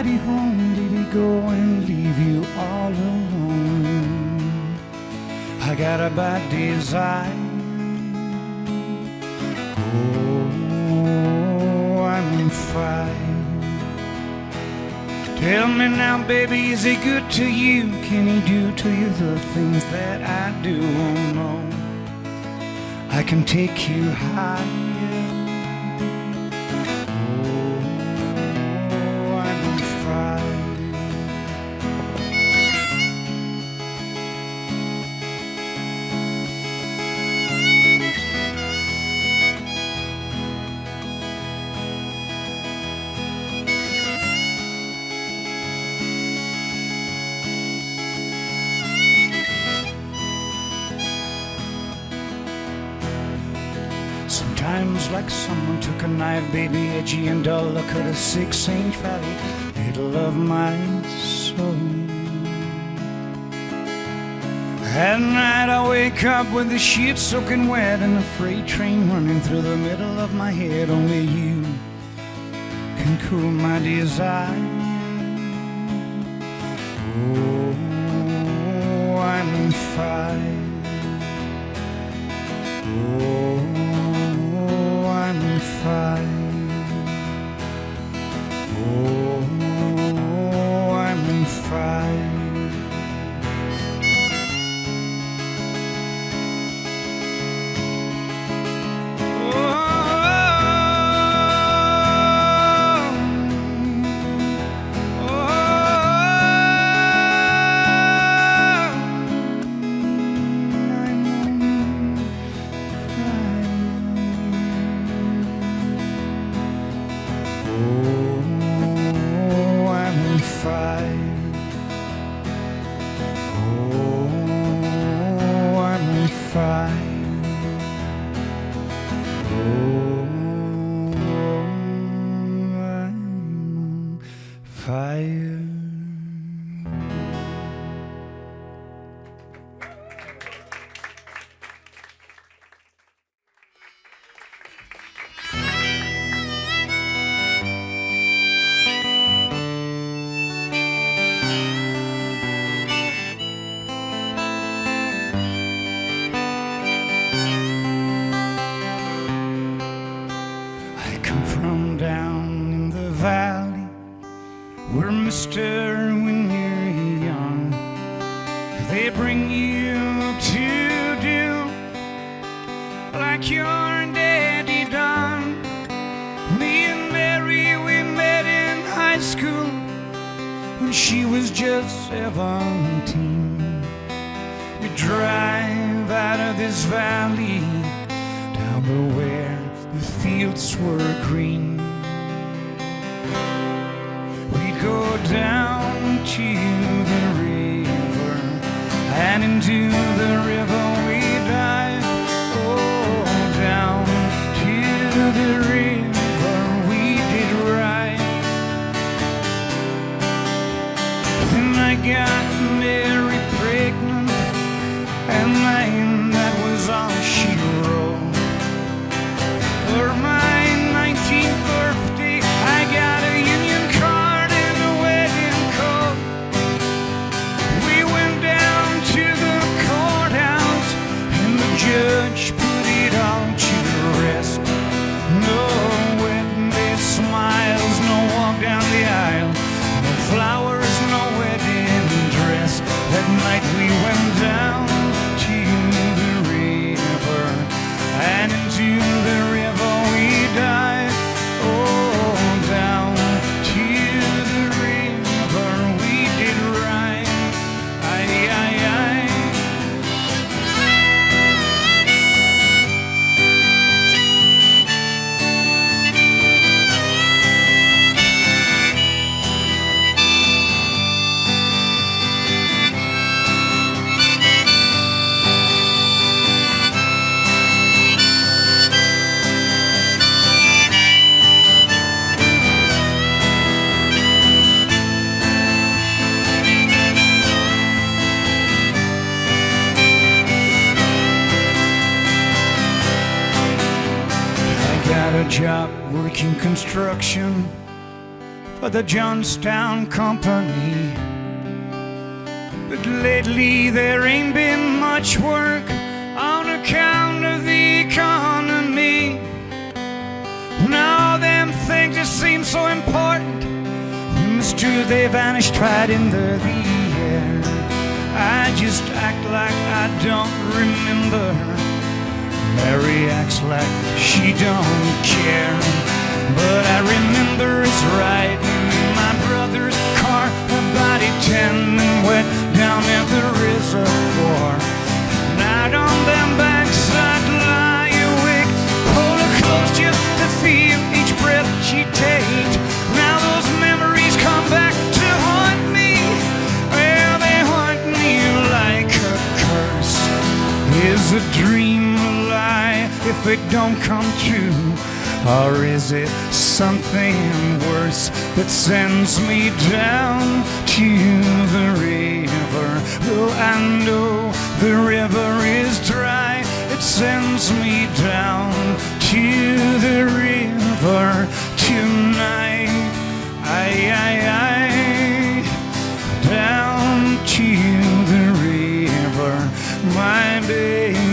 he home? Did he go and leave you all alone? I got a bad desire. Oh, I'm on fire. Tell me now, baby, is he good to you? Can he do to you the things that I do? Oh no, I can take you higher. Oh, I'm on fire. Sometimes like someone took a knife, baby, edgy and dull, look at a 6-inch valley, middle of my soul. At night I wake up with the sheets soaking wet and a freight train running through the middle of my head. Only you can cool my desire. Oh, I'm on fire. Oh, I'm on fire. Oh, I'm on fire. When you're young, they bring you to do like your daddy done. Me and Mary, we met in high school when she was just 17. We drive out of this valley down to where the fields were green. Go down to the river, and into the river we dive. Oh, down to the river we did ride. Then I got Mary pregnant, and that was all she wrote. For my 19th birthday, I got a union card. Judge put it all to rest. No wedding day smiles, no walk down the aisle, no flowers, no wedding dress. That night we went down to the river, and into the river we dived. Oh, down to the river we did ride. Aye, aye, aye. Got a job working construction, of the Johnstown Company. But lately there ain't been much work on account of the economy. Now them things just seem so important, when it's true they vanished right into the air. I just act like I don't remember. Mary acts like she don't care. But I remember it's right in my brother's car, her body tending wet down at the reservoir. And out on them backside lie awake, hold her close just to feel each breath she takes. Now those memories come back to haunt me. Well, they haunt me like a curse. Is a dream a lie if it don't come true? Or is it something worse that sends me down to the river? Though I know the river is dry, it sends me down to the river tonight. I down to the river, my baby.